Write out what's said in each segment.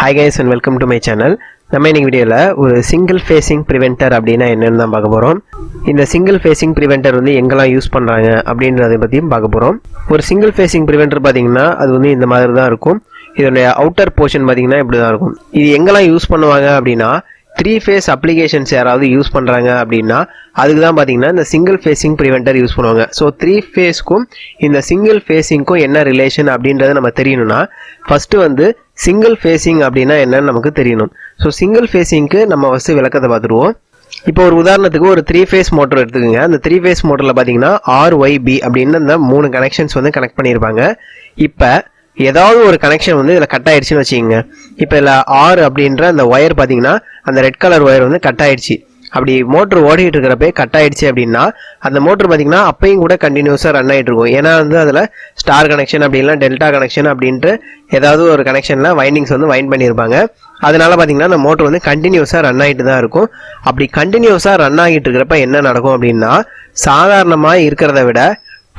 Hi guys and welcome to my channel. நம்ம இன்னைக்கு வீடியோல ஒரு சிங்கிள் ஃபேசிங் பிரிவென்டர் அப்படினா என்னன்னு தான் பார்க்க போறோம். இந்த சிங்கிள் ஃபேசிங் பிரிவென்டர் வந்து எங்கெல்லாம் யூஸ் பண்றாங்க அப்படின்றதை பத்தியும் பார்க்க போறோம். ஒரு சிங்கிள் ஃபேசிங் பிரிவென்டர் பாத்தீங்கன்னா அது வந்து இந்த மாதிரி தான் இருக்கும். இதோட அவுட்டர் போர்ஷன் பாத்தீங்கன்னா இப்படி தான் இருக்கும். இது எங்கெல்லாம் யூஸ் பண்ணுவாங்க அப்படினா 3 phase அப்ளிகேஷன்ஸ் யாராவது யூஸ் பண்றாங்க அப்படினா அதுக்கு தான் பாத்தீங்கன்னா இந்த சிங்கிள் ஃபேசிங் பிரிவென்டர் யூஸ் பண்ணுவாங்க. சோ 3 phaseக்கும் இந்த சிங்கிள் ஃபேசிங்க்கும் என்ன ரிலேஷன் அப்படின்றது நம்ம தெரியணும்னா ஃபர்ஸ்ட் வந்து சிங்கிள் ஃபேசிங் அப்படினா என்னன்னு நமக்கு தெரியணும். சோ சிங்கிள் ஃபேசிங்க்கு நம்ம ஃபர்ஸ்ட் விளக்கத்தை பார்த்துருவோம். இப்போ ஒரு உதாரணத்துக்கு ஒரு 3 phase மோட்டார் எடுத்துக்கங்க. அந்த 3 phase மோட்டார்ல பாத்தீங்கன்னா RYB அப்படின இந்த 3 கனெக்ஷன்ஸ் வந்து கனெக்ட் பண்ணிருப்பாங்க. இப்போ ஏதாவது ஒரு கனெக்ஷன் வந்து இதுல கட் ஆயிடுச்சுன்னு வச்சுக்கோங்க. இப்போ இதுல R அப்படின்ற அந்த ஒயர் பாத்தீங்கன்னா அந்த ரெட் கலர் ஒயர் வந்து கட் ஆயிடுச்சு. அப்படி மோட்டர் ஓடிட்டு இருக்கிறப்ப கட் ஆயிடுச்சு அப்படின்னா அந்த மோட்டர் பாத்தீங்கன்னா அப்பயும் கூட கண்டினியூஸா ரன் ஆயிட்டு இருக்கும். ஏன்னா வந்து அதுல ஸ்டார் கனெக்ஷன் அப்படி இல்லைன்னா டெல்டா கனெக்ஷன் அப்படின்ட்டு ஏதாவது ஒரு கனெக்ஷன்ல வைண்டிங்ஸ் வந்து வைண்ட் பண்ணியிருப்பாங்க. அதனால பாத்தீங்கன்னா அந்த மோட்டர் வந்து கண்டினியூஸா ரன் ஆகிட்டு தான் இருக்கும். அப்படி கண்டினியூஸா ரன் ஆகிட்டு இருக்கிறப்ப என்ன நடக்கும் அப்படின்னா சாதாரணமா இருக்கிறத விட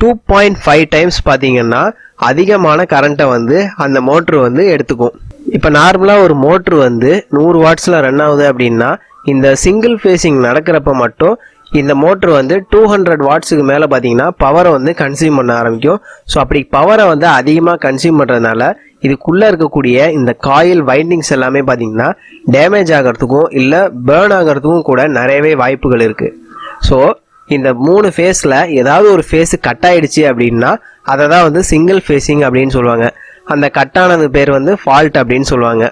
2.5 டைம்ஸ் பாத்தீங்கன்னா அதிகமான கரண்ட்டை வந்து அந்த மோட்டர் வந்து எடுத்துக்கும். இப்போ நார்மலா ஒரு மோட்டர் வந்து 100 வாட்ஸ்ல ரன் ஆகுது அப்படின்னா இந்த சிங்கிள் ஃபேசிங் நடக்கிறப்ப மட்டும் இந்த மோட்டர் வந்து 200 வாட்ஸுக்கு மேல பாத்தீங்கன்னா பவரை வந்து கன்சியூம் பண்ண ஆரம்பிக்கும். ஸோ அப்படி பவரை வந்து அதிகமாக கன்சியூம் பண்றதுனால இதுக்குள்ள இருக்கக்கூடிய இந்த காயில் வைண்டிங்ஸ் எல்லாமே பாத்தீங்கன்னா டேமேஜ் ஆகிறதுக்கும் இல்லை பேர்ன் ஆகிறதுக்கும் கூட நிறையவே வாய்ப்புகள் இருக்கு. ஸோ இந்த 3 ஃபேஸ்ல ஏதாவது ஒரு ஃபேஸ் கட் ஆயிடுச்சு அப்படின்னா அதை தான் வந்து சிங்கிள் ஃபேசிங் அப்படின்னு சொல்லுவாங்க. அந்த கட்டானது பேர் வந்து ஃபால்ட் அப்படின்னு சொல்லுவாங்க.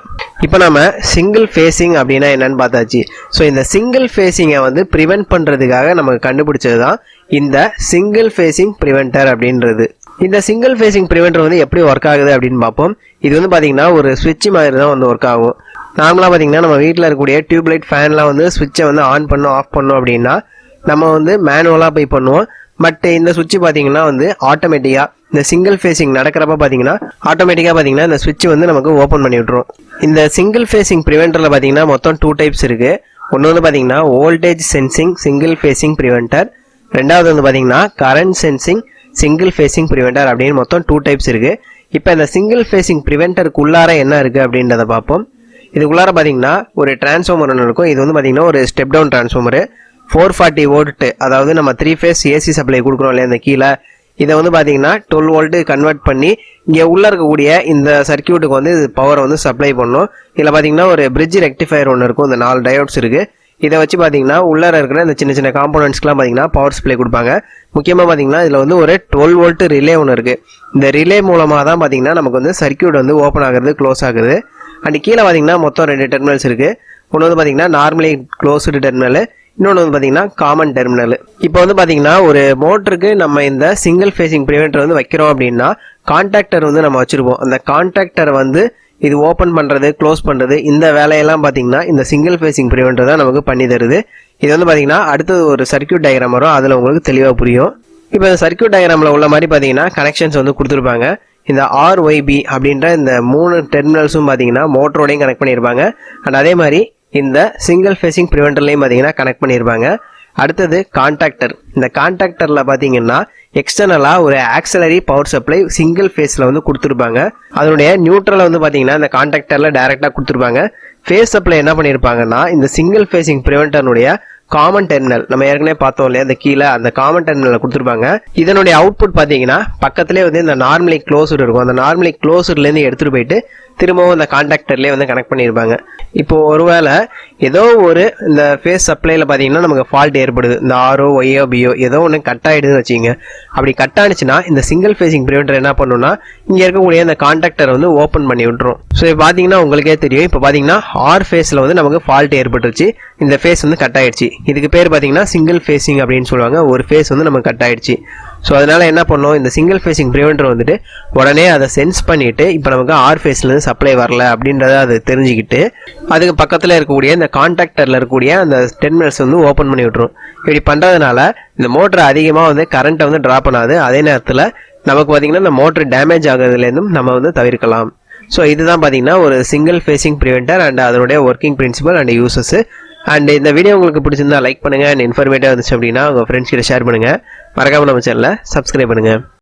இப்போ நம்ம சிங்கிள் ஃபேசிங் அப்படின்னா என்னன்னு பார்த்தாச்சு. ஸோ இந்த சிங்கிள் ஃபேசிங்கை வந்து ப்ரிவென்ட் பண்ணுறதுக்காக நமக்கு கண்டுபிடிச்சது தான் இந்த சிங்கிள் ஃபேசிங் ப்ரிவென்டர் அப்படின்றது. இந்த சிங்கிள் ஃபேசிங் ப்ரிவென்டர் வந்து எப்படி ஒர்க் ஆகுது அப்படின்னு பார்ப்போம். இது வந்து பார்த்தீங்கன்னா ஒரு ஸ்விட்ச் மாதிரி தான் வந்து ஒர்க் ஆகும். நார்மலாக பார்த்தீங்கன்னா நம்ம வீட்டில் இருக்கக்கூடிய டியூப்லைட் ஃபேன்லாம் வந்து ஸ்விட்சை வந்து ஆன் பண்ணோம் ஆஃப் பண்ணோம் அப்படின்னா நம்ம வந்து மேனுவலாக போய் பண்ணுவோம். பட் இந்த சுவிட்ச் பார்த்தீங்கன்னா வந்து ஆட்டோமேட்டிக்காக இந்த சிங்கிள் ஃபேசிங் நடக்கிறப்ப பார்த்தீங்கன்னா ஆட்டோமேட்டிக்காக பார்த்தீங்கன்னா இந்த சுவிட்ச் வந்து நமக்கு ஓப்பன் பண்ணி விட்டுரும். இந்த சிங்கிள் ஃபேசிங் ப்ரிவென்டரில் பார்த்தீங்கன்னா மொத்தம் 2 டைப்ஸ் இருக்குது. ஒன்று வந்து பார்த்தீங்கன்னா voltage sensing single facing preventer, ரெண்டாவது வந்து பார்த்தீங்கன்னா current sensing single facing preventer அப்படின்னு மொத்தம் 2 டைப்ஸ் இருக்குது. இப்போ இந்த சிங்கிள் ஃபேசிங் ப்ரிவென்டருக்கு உள்ளார என்ன இருக்குது அப்படின்றத பார்ப்போம். இதுக்குள்ளார பார்த்தீங்கன்னா ஒரு டிரான்ஸ்ஃபார்மர் ஒன்று இருக்கும். இது வந்து பார்த்தீங்கன்னா ஒரு ஸ்டெப் டவுன் டிரான்ஸ்ஃபார்மரு 440 வோல்ட், அதாவது நம்ம 3 phase ஏசி சப்ளை கொடுக்குறோம் இல்லையா இந்த கீழே, இதை வந்து பார்த்தீங்கன்னா 12 வோல்ட் கன்வெர்ட் பண்ணி இங்கே உள்ளே இருக்கக்கூடிய இந்த சர்க்கியூட்டுக்கு வந்து இது பவரை வந்து சப்ளை பண்ணும். இதில் பார்த்தீங்கன்னா ஒரு பிரிட்ஜ் ரெக்டிஃபயர் ஒன்று இருக்கும். இந்த 4 டயோட்ஸ் இருக்குது. இதை வச்சு பார்த்தீங்கன்னா உள்ளே இருக்கிற இந்த சின்ன சின்ன காம்போனன்ட்ஸ்க்குலாம் பார்த்தீங்கன்னா பவர் சப்ளை கொடுப்பாங்க. முக்கியமாக பார்த்தீங்கன்னா இதில் வந்து ஒரு 12 வோல்ட் ரிலே ஒன்று இருக்குது. இந்த ரிலே மூலமாக தான் பார்த்தீங்கன்னா நமக்கு வந்து சர்க்கியூட் வந்து ஓப்பன் ஆகுறது க்ளோஸ் ஆகுது. அண்ட் கீழே பார்த்தீங்கன்னா மொத்தம் 2 டெர்மினல்ஸ் இருக்குது. ஒன்று வந்து பார்த்தீங்கன்னா நார்மலி க்ளோஸ்டு டெர்மினல், இன்னொன்று வந்து பார்த்தீங்கன்னா காமன் டெர்மினல். இப்போ வந்து பார்த்தீங்கன்னா ஒரு மோட்டருக்கு நம்ம இந்த சிங்கிள் ஃபேசிங் ப்ரிவென்டர் வந்து வைக்கிறோம் அப்படின்னா கான்டாக்டர் வந்து நம்ம வச்சிருப்போம். அந்த கான்டாக்டரை வந்து இது ஓப்பன் பண்ணுறது க்ளோஸ் பண்ணுறது இந்த வேலையெல்லாம் பார்த்தீங்கன்னா இந்த சிங்கிள் ஃபேசிங் ப்ரிவென்டர் தான் நமக்கு பண்ணி தருது. இது வந்து பார்த்தீங்கன்னா அடுத்தது ஒரு சர்க்கியூட் டயக்ராம் வரும், அதில் உங்களுக்கு தெளிவாக புரியும். இப்போ இந்த சர்க்கியூட் டயக்ராமில் உள்ள மாதிரி பார்த்தீங்கன்னா கனெக்ஷன்ஸ் வந்து கொடுத்துருப்பாங்க. இந்த RYB அப்படின்ற இந்த 3 டெர்மினல்ஸும் பார்த்தீங்கன்னா மோட்டரோடையும் கனெக்ட் பண்ணியிருப்பாங்க. அண்ட் அதே மாதிரி இந்த சிங்கிள் ஃபேசிங் ப்ரிவென்டர்லையும் பார்த்தீங்கன்னா கனெக்ட் பண்ணியிருப்பாங்க. அடுத்தது கான்டாக்டர். இந்த கான்டாக்டரில் பார்த்தீங்கன்னா எக்ஸ்டர்னலாக ஒரு ஆக்சிலரி பவர் சப்ளை சிங்கிள் ஃபேஸில் வந்து கொடுத்துருப்பாங்க. அதனுடைய நியூட்ரலை வந்து பார்த்தீங்கன்னா இந்த கான்டாக்டரில் டைரெக்டாக கொடுத்துருப்பாங்க. ஃபேஸ் சப்ளை என்ன பண்ணியிருப்பாங்கன்னா இந்த சிங்கிள் ஃபேசிங் ப்ரிவென்டர்னுடைய காமன் டெர்மினல் நம்ம ஏற்கனவே பார்த்தோம் இல்லையா அந்த கீழே அந்த காமன் டெர்மினல் கொடுத்துருப்பாங்க. இதனுடைய அவுட்புட் பார்த்தீங்கன்னா பக்கத்துலேயே வந்து இந்த நார்மலி க்ளோஸ்டு இருக்கும். அந்த நார்மலி க்ளோஸ்ட்லேருந்து எடுத்துகிட்டு போயிட்டு திரும்பவும் இந்த கான்டாக்டர்லேயே வந்து கனெக்ட் பண்ணியிருப்பாங்க. இப்போ ஒருவேளை ஏதோ ஒரு இந்த ஃபேஸ் சப்ளைல பார்த்தீங்கன்னா நமக்கு ஃபால்ட் ஏற்படுது, இந்த RO YO BO ஏதோ ஒன்று கட் ஆகிடுதுன்னு வச்சுங்க. அப்படி கட் ஆனிச்சுன்னா இந்த சிங்கிள் ஃபேசிங் ப்ரிவென்டர் என்ன பண்ணுன்னா இங்கே இருக்கக்கூடிய இந்த கான்டாக்டர் வந்து ஓப்பன் பண்ணி விட்டுரும். ஸோ இப்போ பார்த்தீங்கன்னா உங்களுக்கே தெரியும். இப்போ பார்த்தீங்கன்னா R ஃபேஸில் வந்து நமக்கு ஃபால்ட் ஏற்பட்டுருச்சு, இந்த ஃபேஸ் வந்து கட் ஆயிடுச்சு. இதுக்கு பேர் பார்த்தீங்கன்னா சிங்கிள் ஃபேசிங் அப்படின்னு சொல்லுவாங்க. ஒரு ஃபேஸ் வந்து நமக்கு கட் ஆயிடுச்சு. ஸோ அதனால என்ன பண்ணோம், இந்த சிங்கிள் ஃபேசிங் ப்ரிவென்டர் வந்துட்டு உடனே அதை சென்ஸ் பண்ணிட்டு இப்போ நமக்கு R ஃபேஸ்லேருந்து சப்ளை வரல அப்படின்றத அது தெரிஞ்சுக்கிட்டு அதுக்கு பக்கத்தில் இருக்கக்கூடிய இந்த கான்டாக்டரில் இருக்கக்கூடிய அந்த டெர்மினல்ஸ் வந்து ஓப்பன் பண்ணி விட்டுரும். இப்படி பண்ணுறதுனால இந்த மோட்டர் அதிகமாக வந்து கரண்ட்டை வந்து ட்ரா பண்ணாது. அதே நேரத்தில் நமக்கு பார்த்தீங்கன்னா இந்த மோட்டர் டேமேஜ் ஆகுறதுலேருந்தும் நம்ம வந்து தவிர்க்கலாம். ஸோ இதுதான் பார்த்தீங்கன்னா ஒரு சிங்கிள் ஃபேசிங் ப்ரிவென்டர் அண்ட் அதனுடைய working principal and uses. And இந்த வீடியோ உங்களுக்கு பிடிச்சிருந்தா லைக் பண்ணுங்கள். அண்ட் இன்ஃபர்மேட்டிவாக இருந்துச்சு அப்படின்னா உங்கள் ஃப்ரெண்ட்ஸ் கிட்ட ஷேர் பண்ணுங்கள். மறக்காமல் நம்ம சேனலை சப்ஸ்கிரைப் பண்ணுங்கள்.